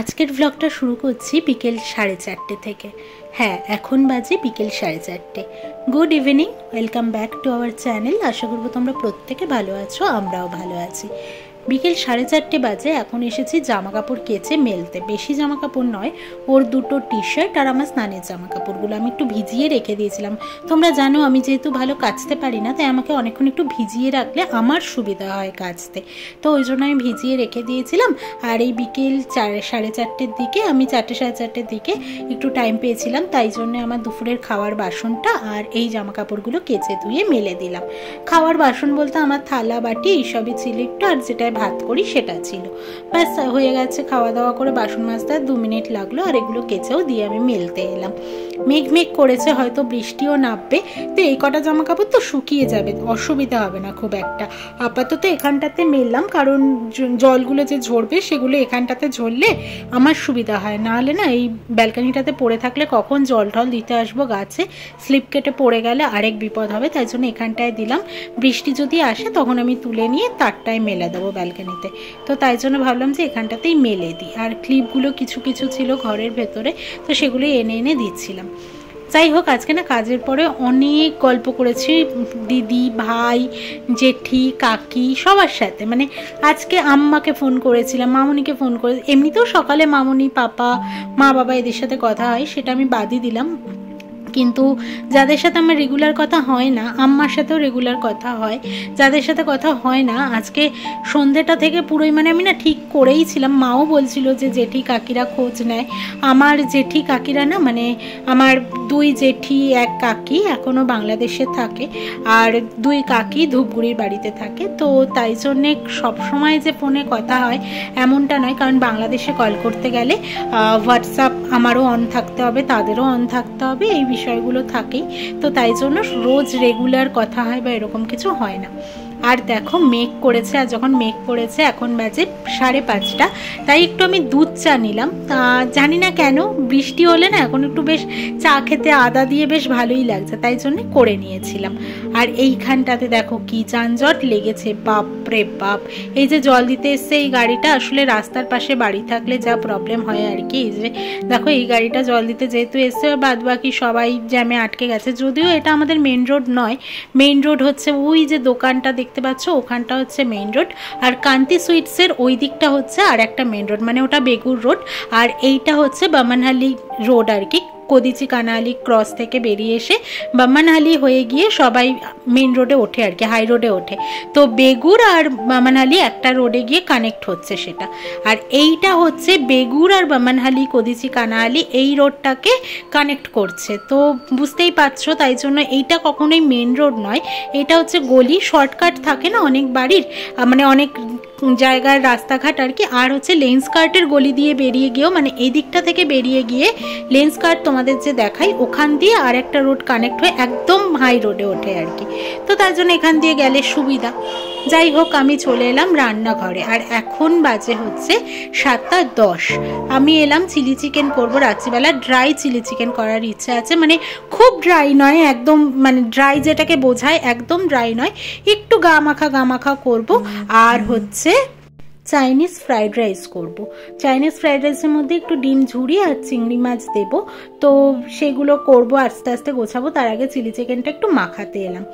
আজকের ব্লগটা শুরু করছি বিকেল 4:30 থেকে। হ্যাঁ, এখন বাজে বিকেল 4:30। Good evening, welcome back to our channel. আশা করবো তোমরা প্রত্যেকে ভালো আছো, আমরাও ভালো আছি। বিকেল 4:30 বাজে। এখন এসেছি জামা কাপড় কেচে মেলতে। বেশি জামা কাপড় নয়, ওর দুটো টি শার্ট আর আমার স্নানের জামা কাপড়গুলো আমি একটু ভিজিয়ে রেখে দিয়েছিলাম। তোমরা জানো আমি যেহেতু ভালো কাচতে পারি না, তাই আমাকে অনেকক্ষণ একটু ভিজিয়ে রাখলে আমার সুবিধা হয় কাচতে। তো ওই জন্য আমি ভিজিয়ে রেখে দিয়েছিলাম। আর এই বিকেল 4:30 দিকে, আমি 4:30 দিকে একটু টাইম পেয়েছিলাম, তাই জন্য আমার দুপুরের খাওয়ার বাসনটা আর এই জামা কাপড়গুলো কেচে ধুয়ে মেলে দিলাম। খাওয়ার বাসন বলতে আমার থালা বাটি এইসবই ছিল একটু, আর যেটায় ভাত করি সেটা ছিল। ব্যাস হয়ে গেছে। খাওয়া দাওয়া করে বাসন মাজতে 2 মিনিট লাগলো, আর এগুলো কেচেও দিয়ে আমি মেলতে এলাম। মেঘ করেছে, হয়তো বৃষ্টিও নামবে। তো এই কটা জামা কাপড় তো শুকিয়ে যাবে, অসুবিধা হবে না খুব একটা। আপাতত এখানটাতে মেললাম, কারণ জলগুলো যে ঝরবে সেগুলো এখানটাতে ঝরলে আমার সুবিধা হয়। না হলে না এই ব্যালকানিটাতে পড়ে থাকলে কখন জল টল দিতে আসবো গাছে, স্লিপ কেটে পড়ে গেলে আরেক বিপদ হবে। তাই জন্য এখানটায় দিলাম। বৃষ্টি যদি আসে তখন আমি তুলে নিয়ে তারটায় মেলে দেবো ব্যালকানিতে। তো তাই জন্য ভাবলাম যে এখানটাতেই মেলে দিই। আর ক্লিপগুলো কিছু ছিল ঘরের ভেতরে, তো সেগুলো এনে দিচ্ছিলাম। যাই হোক, আজকে না কাজের পরে অনেক গল্প করেছি দিদি, ভাই, জেঠি, কাকি সবার সাথে। মানে আজকে আম্মাকে ফোন করেছিলাম, মামুনিকে ফোন করে, এমনিতেও সকালে মামুনি, পাপা, মা বাবা এদের সাথে কথা হয়, সেটা আমি বাদই দিলাম। কিন্তু যাদের সাথে আমার রেগুলার কথা হয় না, আম্মার সাথেও রেগুলার কথা হয়, যাদের সাথে কথা হয় না, আজকে সন্ধ্যেটা থেকে পুরোই মানে আমি না ঠিক করেই ছিলাম। মাও বলছিল যে জেঠি কাকিরা খোঁজ নেয়। আমার জেঠি কাকিরা না, মানে আমার 2 জেঠি 1 কাকি এখনও বাংলাদেশে থাকে, আর 2 কাকি ধূপগুড়ির বাড়িতে থাকে। তো তাই জন্যে সবসময় যে ফোনে কথা হয় এমনটা নয়, কারণ বাংলাদেশে কল করতে গেলে হোয়াটসঅ্যাপ আমারও অন থাকতে হবে, তাদেরও অন থাকতে হবে, এই বিষয়গুলো থাকেই। তো তাই জন্য রোজ রেগুলার কথা হয় বা এরকম কিছু হয় না। আর দেখো মেঘ করেছে, আর যখন মেঘ করেছে এখন বাজে 5:30, তাই একটু আমি দুধ চা নিলাম। জানি না কেন বৃষ্টি হলে না এখন একটু বেশ চা খেতে আদা দিয়ে বেশ ভালোই লাগছে, তাই জন্য করে নিয়েছিলাম। আর এইখানটাতে দেখো কি যানজট লেগেছে, বাপরে বাপ। এই যে জল দিতে এসছে এই গাড়িটা, আসলে রাস্তার পাশে বাড়ি থাকলে যা প্রবলেম হয় আর কি। এই যে দেখো এই গাড়িটা জল দিতে যেহেতু এসছে, বাদ বাকি সবাই জ্যামে আটকে গেছে। যদিও এটা আমাদের মেন রোড নয়, মেইন রোড হচ্ছে ওই যে দোকানটা দেখতে পাচ্ছ, ওখানটা হচ্ছে মেইন রোড। আর কান্তি সুইটসের ওই দিকটা হচ্ছে আর একটা মেইন রোড, মানে ওটা বেগুর রোড, আর এইটা হচ্ছে বামনহালি রোড আর কি। কদিচি কানালি ক্রস থেকে বেরিয়ে এসে বামনহালি হয়ে গিয়ে সবাই মেইন রোডে ওঠে আর কি, হাই রোডে ওঠে। তো বেগুর আর বামনহালি একটা রোডে গিয়ে কানেক্ট হচ্ছে সেটা। আর এইটা হচ্ছে বেগুর আর বামনহালি, কদিচি কানালি এই রোডটাকে কানেক্ট করছে। তো বুঝতেই পারছো, তাই জন্য এইটা কখনোই মেইন রোড নয়, এটা হচ্ছে গলি। শর্টকাট থাকে না অনেক বাড়ির, মানে অনেক জায়গার রাস্তাঘাট আর কি। আর হচ্ছে লেন্সকার্টের গলি দিয়ে বেরিয়ে গিয়েও, মানে এই দিকটা থেকে বেরিয়ে গিয়ে লেন্সকার্ট তোমাদের যে দেখাই, ওখান দিয়ে আর একটা রোড কানেক্ট হয়ে একদম হাই রোডে ওঠে আর কি। তো তার জন্য এখান দিয়ে গেলে সুবিধা। যাই হোক, আমি চলে এলাম রান্নাঘরে। আর এখন বাজে হচ্ছে 7:10। আমি এলাম চিলি চিকেন করবো রাত্রিবেলা। ড্রাই চিলি চিকেন করার ইচ্ছা আছে, মানে খুব ড্রাই নয় একদম, মানে ড্রাই যেটাকে বোঝায় একদম ড্রাই নয়, একটু গা মাখা করবো। আর হচ্ছে চাইনিজ ফ্রাইড রাইস করব। চাইনিজ ফ্রাইড রাইসের মধ্যে একটু ডিম ঝুড়ি আর চিংড়ি মাছ দেব। তো সেগুলো করব, আস্তে আস্তে গোছাবো। তার আগে চিলি চিকেনটা একটু মাখাতে এলাম।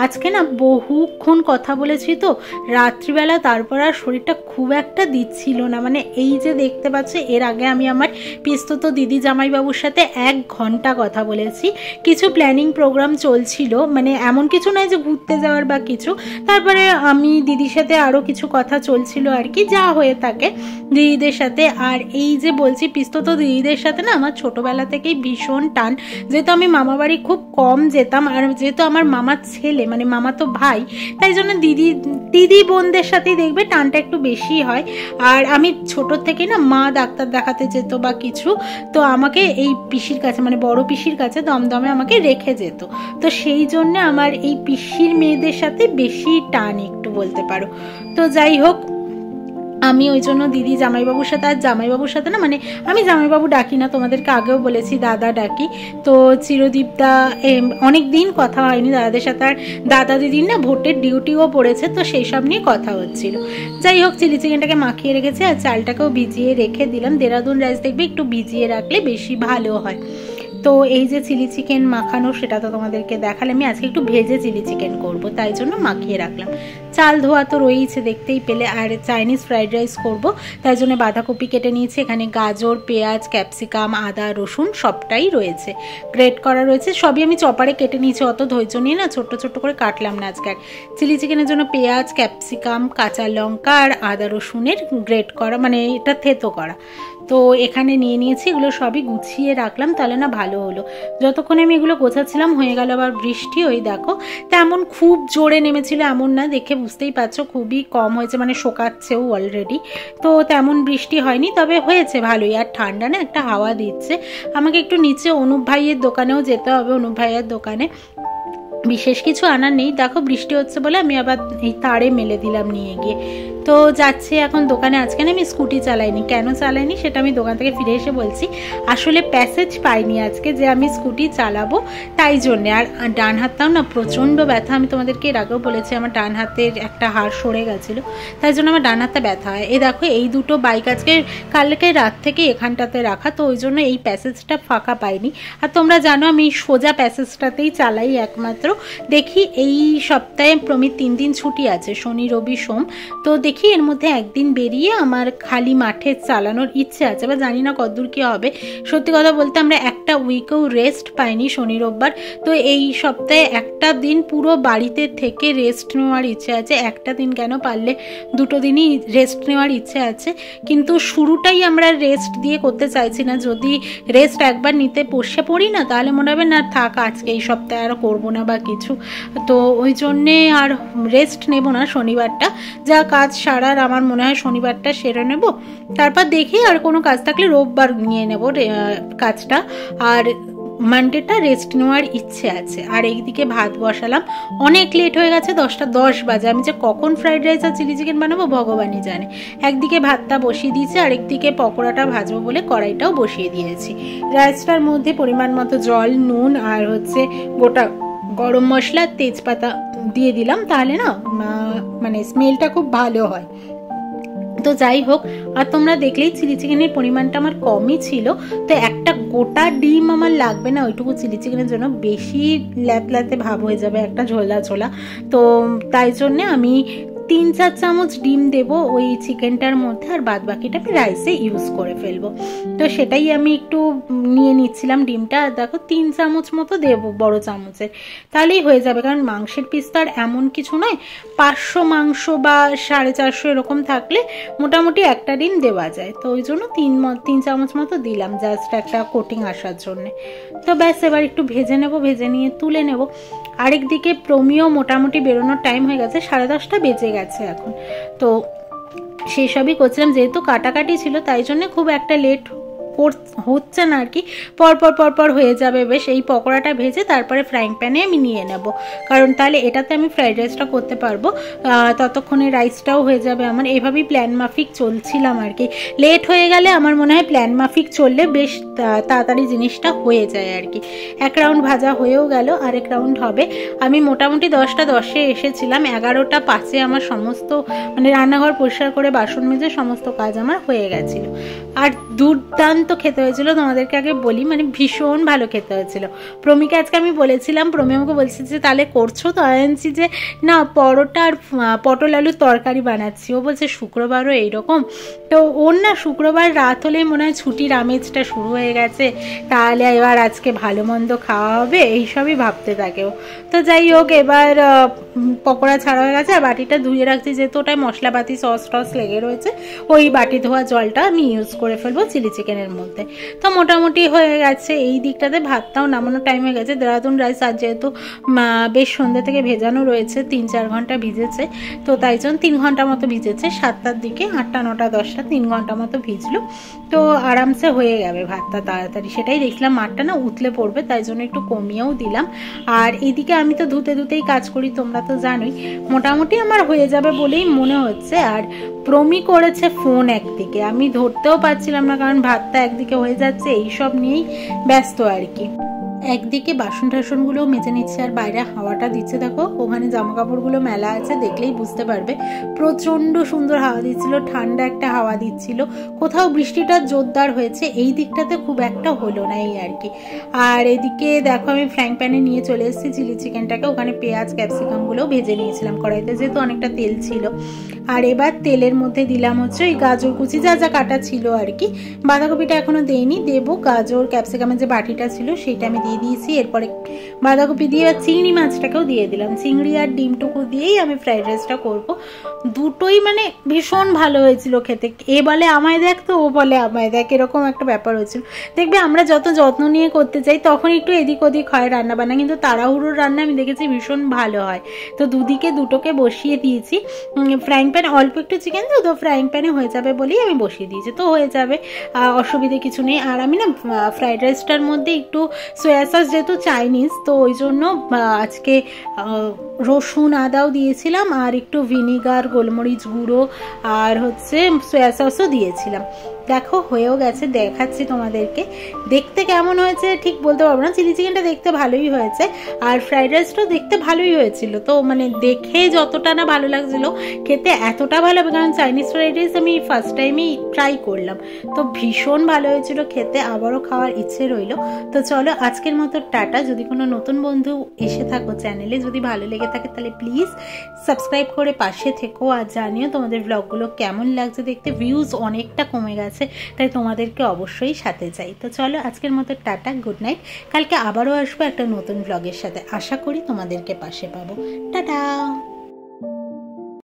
আজকে না বহুক্ষণ কথা বলেছি তো রাত্রিবেলা, তারপর আর শরীরটা খুব একটা দিচ্ছিল না। মানে এই যে দেখতে পাচ্ছ, এর আগে আমি আমার পিস্তত দিদি জামাইবাবুর সাথে 1 ঘন্টা কথা বলেছি। কিছু প্ল্যানিং প্রোগ্রাম চলছিল, মানে এমন কিছু নয় যে ঘুরতে যাওয়ার বা কিছু। তারপরে আমি দিদির সাথে আরও কিছু কথা চলছিল আর কি, যা হয়ে থাকে দিদিদের সাথে। আর এই যে বলছি, পিস্তত দিদিদের সাথে না আমার ছোটবেলা থেকেই ভীষণ টান। যেহেতু আমি মামা বাড়ি খুব কম যেতাম, আর যেহেতু আমার মামার ছেলে, মানে মামা তো ভাই, তাই জন্য দিদি বোনদের সাথেই দেখবে টানটা একটু বেশি হয়। আর আমি ছোটোর থেকে না, মা ডাক্তার দেখাতে যেত বা কিছু, তো আমাকে এই পিসির কাছে, মানে বড় পিসির কাছে দমদমে আমাকে রেখে যেত। তো সেই জন্য আমার এই পিসির মেয়েদের সাথে বেশি টান একটু বলতে পারো। তো যাই হোক, আমি ওই জন্য দিদি জামাইবাবুর সাথে, আর জামাইবাবুর সাথে না মানে আমি জামাইবাবু ডাকি না, তোমাদেরকে আগেও বলেছি দাদা ডাকি। তো চিরদীপদা অনেক দিন কথা হয়নি দাদাদের সাথে, আর দাদা দিদির না ভোটের ডিউটিও পড়েছে, তো সেই সব নিয়ে কথা হচ্ছিল। যাই হোক, চিলি চিকেনটাকে মাখিয়ে রেখেছি আর চালটাকেও ভিজিয়ে রেখে দিলাম। দেরাদুন রাইস দেখবে একটু ভিজিয়ে রাখলে বেশি ভালো হয়। তো এই যে চিলি চিকেন মাখানো সেটা তো তোমাদেরকে দেখালে, আমি আজকে একটু ভেজে চিলি চিকেন করবো, তাই জন্য মাখিয়ে রাখলাম। চাল ধোয়া তো রয়েইছে দেখতেই পেলে, আর চাইনিজ ফ্রাইড রাইস করব, তাই জন্য বাঁধাকপি কেটে নিয়েছি, এখানে গাজর, পেঁয়াজ, ক্যাপসিকাম, আদা, রসুন সবটাই রয়েছে, গ্রেট করা রয়েছে, সবই আমি চপারে কেটে নিয়েছি, অত ধৈর্য নিয়ে না ছোট্ট ছোট্ট করে কাটলাম না আজকে। চিলি চিকেনের জন্য পেঁয়াজ, ক্যাপসিকাম, কাঁচা লঙ্কা আর আদা রসুনের গ্রেট করা, মানে এটা থেতো করা, তো এখানে নিয়ে নিয়েছি। এগুলো সবই গুছিয়ে রাখলাম, তাহলে না ভালো হলো। যতক্ষণে আমি এগুলো গোছাচ্ছিলাম হয়ে গেল আবার বৃষ্টি। ওই দেখো, তেমন খুব জোরে নেমেছিল এমন না, দেখে বুঝতেই পারছো খুবই কম হয়েছে, মানে শোকাচ্ছেও অলরেডি, তো তেমন বৃষ্টি হয়নি, তবে হয়েছে ভালোই। আর ঠান্ডা না একটা হাওয়া দিচ্ছে। আমাকে একটু নিচে অনুপ ভাইয়ের দোকানেও যেতে হবে, অনুপ ভাইয়ের দোকানে বিশেষ কিছু আনার নেই, দেখো বৃষ্টি হচ্ছে বলে আমি আবার এই তারে মেলে দিলাম নিয়ে গিয়ে। তো যাচ্ছে এখন দোকানে। আজকে না আমি স্কুটি চালাইনি, কেন চালাইনি সেটা আমি দোকান থেকে ফিরে এসে বলছি। আসলে প্যাসেজ পাইনি আজকে যে আমি স্কুটি চালাবো, তাই জন্যে। আর ডান হাতটাও না প্রচণ্ড ব্যথা, আমি তোমাদেরকে এর আগেও বলেছি আমার ডান হাতের একটা হাড় সরে গেছিলো, তাই জন্য আমার ডান হাতটা ব্যথা হয়। এই দেখো এই দুটো বাইক আজকে কালকে রাত থেকে এখানটাতে রাখা, তো ওই জন্য এই প্যাসেজটা ফাঁকা পাইনি। আর তোমরা জানো আমি সোজা প্যাসেজটাতেই চালাই একমাত্র। দেখি এই সপ্তাহে প্রমিত 3 দিন ছুটি আছে, শনি রবি সোম, তো দেখি এর মধ্যে একদিন বেরিয়ে আমার খালি মাঠে চালানোর ইচ্ছে আছে, বা জানি না কতদূর কি হবে। সত্যি কথা বলতে আমরা একটা উইকেও রেস্ট পাইনি শনি রোববার, তো এই সপ্তাহে একটা দিন পুরো বাড়িতে থেকে রেস্ট নেওয়ার ইচ্ছে আছে। একটা দিন কেন, পারলে 2 দিনই রেস্ট নেওয়ার ইচ্ছে আছে, কিন্তু শুরুটাই আমরা রেস্ট দিয়ে করতে চাইছি না। যদি রেস্ট একবার নিতে বসে পড়ি না, তাহলে মনে হবে না থাক আজকে এই সপ্তাহে আর করবো না বা কিছু, তো ওই জন্যে আর রেস্ট নেব না শনিবারটা। যা কাজ সারার আমার মনে হয় শনিবারটা সেরে নেব, তারপর দেখি আর কোনো কাজ থাকলে রোববার নিয়ে নেব কাজটা, আর মানডেটা রেস্ট নেওয়ার ইচ্ছে আছে। আর এইদিকে ভাত বসালাম, অনেক লেট হয়ে গেছে, 10টা 10 বাজে। আমি যে কখন ফ্রাইড রাইস আর চিলি চিকেন বানাবো ভগবানই জানে। একদিকে ভাতটা বসিয়ে দিয়েছি, আরেকদিকে পকোড়াটা ভাজবো বলে কড়াইটাও বসিয়ে দিয়েছি। রাইসটার মধ্যে পরিমাণ মতো জল, নুন আর হচ্ছে গোটা গরম মশলা, তেজপাতা দিয়ে দিলাম, তাহলে না মানে স্মেলটা খুব ভালো হয়। তো যাই হোক, আর তোমরা দেখলেই চিলি চিকেনের পরিমাণটা আমার কমই ছিল, তো একটা গোটা ডিম আমার লাগবে না ওইটুকু চিলি চিকেনের জন্য, বেশি ল্যাতল্যাতে ভাব হয়ে যাবে একটা ঝোলা ঝোলা, তো তাই জন্যে আমি 3-4 চামচ ডিম দেবো ওই চিকেনটার মধ্যে, আর বাদ বাকিটা আমি রাইসে ইউজ করে ফেলবো। তো সেটাই আমি একটু নিয়ে নিচ্ছিলাম ডিমটা, আর দেখো 3 চামচ মতো দেবো বড় চামচের, তাহলেই হয়ে যাবে। কারণ মাংসের পিস তো আর এমন কিছু নয়, 500 মাংস বা 450 এরকম থাকলে মোটামুটি একটা ডিম দেওয়া যায়, তো ওই জন্য 3 চামচ মতো দিলাম, জাস্ট একটা কোটিং আসার জন্যে। তো ব্যাস এবার একটু ভেজে নেব, ভেজে নিয়ে তুলে নেব। আরেকদিকে প্রমিও মোটামুটি বেরোনোর টাইম হয়ে গেছে, 10:30 বেজে গেছে এখন, তো সেই সবই করছিলাম। যেহেতু কাটাকাটি ছিল তাই জন্য খুব একটা লেট হচ্ছে না আর কি, পরপর হয়ে যাবে বেশ। এই পকোড়াটা ভেজে তারপরে ফ্রাইং প্যানে আমি নিয়ে নেব, কারণ তাহলে এটাতে আমি ফ্রাইড রাইসটা করতে পারবো, ততক্ষণে রাইসটাও হয়ে যাবে আমার। এইভাবেই প্ল্যান মাফিক চলছিলাম আর কি। লেট হয়ে গেলে আমার মনে হয় প্ল্যান মাফিক চললে বেশ তাড়াতাড়ি জিনিসটা হয়ে যায় আর কি। 1 রাউন্ড ভাজা হয়েও গেল, আরেক রাউন্ড হবে। আমি মোটামুটি 10টা 10-এ এসেছিলাম, 11টা 5-এ আমার সমস্ত মানে রান্নাঘর পরিষ্কার করে বাসন মেজে সমস্ত কাজ আমার হয়ে গেছিলো। আর দুর্দান্ত খেতে হয়েছিল, তোমাদেরকে আগে বলি, মানে ভীষণ ভালো খেতে হয়েছিল। প্রমিকে আজকে আমি বলেছিলাম, প্রমি আমাকে বলছে যে তাহলে করছো, তো আনছি যে না পরোটা আর পটল আলুর তরকারি বানাচ্ছি। ও বলছে শুক্রবারও এইরকম, তো ওর না শুক্রবার রাত হলেই মনে হয় ছুটির আমেজটা শুরু হয়ে গেছে, তাহলে এবার আজকে ভালো মন্দ খাওয়া হবে এইসবই ভাবতে থাকে ও। তো যাই হোক, এবার পকোড়া ছাড়া হয়ে গেছে, আর বাটিটা ধুয়ে রাখছি যেহেতু ওটায় মশলাপাতি সস টস লেগে রয়েছে, ওই বাটি ধোয়া জলটা আমি ইউজ করে ফেলবো চিলি চিকেনের মধ্যে। তো মোটামুটি হয়ে গেছে এই দিকটাতে, ভাতটাও নামানোর টাইম হয়ে গেছে। দেরাদুন রাইস আর যেহেতু বেশ সন্ধ্যে থেকে ভেজানো রয়েছে, 3-4 ঘন্টা ভিজেছে, তো তাই জন্য 3 ঘন্টা মতো ভিজেছে। 7টার দিকে 8টা 9টা 10টা 3 ঘন্টা মতো ভিজলো, তো আরামসে হয়ে যাবে ভাতটা তাড়াতাড়ি। সেটাই দেখলাম মাঠটা না উতলে পড়বে, তাই জন্য একটু কমিয়েও দিলাম। আর এদিকে আমি তো ধুতেই কাজ করি, তোমরা তো জানোই। মোটামুটি আমার হয়ে যাবে বলেই মনে হচ্ছে। আর প্রমি করেছে ফোন একদিকে, আমি ধরতেও পারছিলাম না, কারণ ভাতটা একদিকে হয়ে যাচ্ছে, এইসব নিয়েই ব্যস্ত আর কি। একদিকে বাসন টাসনগুলো মেজে নিচ্ছে আর বাইরে হাওয়াটা দিচ্ছে। দেখো ওখানে জামা কাপড়গুলো মেলা আছে, দেখলেই বুঝতে পারবে। প্রচণ্ড সুন্দর হাওয়া দিচ্ছিল, ঠান্ডা একটা হাওয়া দিচ্ছিল। কোথাও বৃষ্টিটা জোরদার হয়েছে, এই দিকটাতে খুব একটা হলো না এই আর কি। আর এদিকে দেখো আমি ফ্রাইং প্যানে নিয়ে চলে এসেছি চিলি চিকেনটাকে। ওখানে পেঁয়াজ ক্যাপসিকামগুলো ভেজে নিয়েছিলাম কড়াইতে, যেহেতু অনেকটা তেল ছিল। আর এবার তেলের মধ্যে দিলাম হচ্ছে ওই গাজর কুচি যা যা কাটা ছিল আর কি। বাঁধাকপিটা এখনো দেইনি, দেবো। গাজর ক্যাপসিকামের যে বাটিটা ছিল সেইটা আমি দিয়ে দিয়েছি। এরপরে বাঁধাকপি দিয়ে চিংড়ি মাছটাকেও দিয়ে দিলাম। চিংড়ি আর ডিমটুকু দিয়েই আমি ফ্রাইড রাইসটা করবো। দুটোই মানে ভীষণ ভালো হয়েছিল খেতে। এ বলে আমায় দেখ, তো ও বলে আমায় দেখ, এরকম একটা ব্যাপার হয়েছিল। দেখবে আমরা যত যত্ন নিয়ে করতে চাই তখন একটু এদিক ওদিক হয় রান্না বান্না, কিন্তু তাড়াহুড়োর রান্না আমি দেখেছি ভীষণ ভালো হয়। তো দুদিকে দুটোকে বসিয়ে দিয়েছি। ফ্রাইং প্যান অল্প একটু চিকেন তো ফ্রাইং প্যানে হয়ে যাবে বলেই আমি বসিয়ে দিয়েছি, তো হয়ে যাবে, অসুবিধে কিছু নেই। আর আমি না ফ্রাইড রাইসটার মধ্যে একটু সোয়া সস, যেহেতু চাইনিজ, তো ওই জন্য আজকে রসুন আদাও দিয়েছিলাম, আর একটু ভিনিগার, গোলমরিচ গুঁড়ো আর হচ্ছে সোয়া সসও দিয়েছিলাম। দেখো হয়েও গেছে, দেখাচ্ছি তোমাদেরকে। দেখতে কেমন হয়েছে ঠিক বলতে পারবো না, চিলি চিকেনটা দেখতে ভালোই হয়েছে আর ফ্রাইড রাইসটাও দেখতে ভালোই হয়েছিল। তো মানে দেখে যতটা না ভালো লাগছিল, খেতে এতটা ভালো হবে, কারণ চাইনিজ ফ্রাইড রাইস আমি ফার্স্ট টাইমেই ট্রাই করলাম, তো ভীষণ ভালো হয়েছিল খেতে। আবারও খাওয়ার ইচ্ছে রইল। তো চলো আজকের মতো টাটা। যদি কোনো নতুন বন্ধু এসে থাকো চ্যানেলে, যদি ভালো লেগে থাকে তাহলে প্লিজ সাবস্ক্রাইব করে পাশে থেকো। আর জানিও তোমাদের ব্লগগুলো কেমন লাগছে দেখতে। ভিউজ অনেকটা কমে গেছে, তাই তোমাদেরকে অবশ্যই সাথে চাই। তো চলো আজকের মতো টাটা, গুড নাইট। কালকে আবারও আসবো একটা নতুন ব্লগের সাথে, আশা করি তোমাদেরকে পাশে পাবো। টাটা।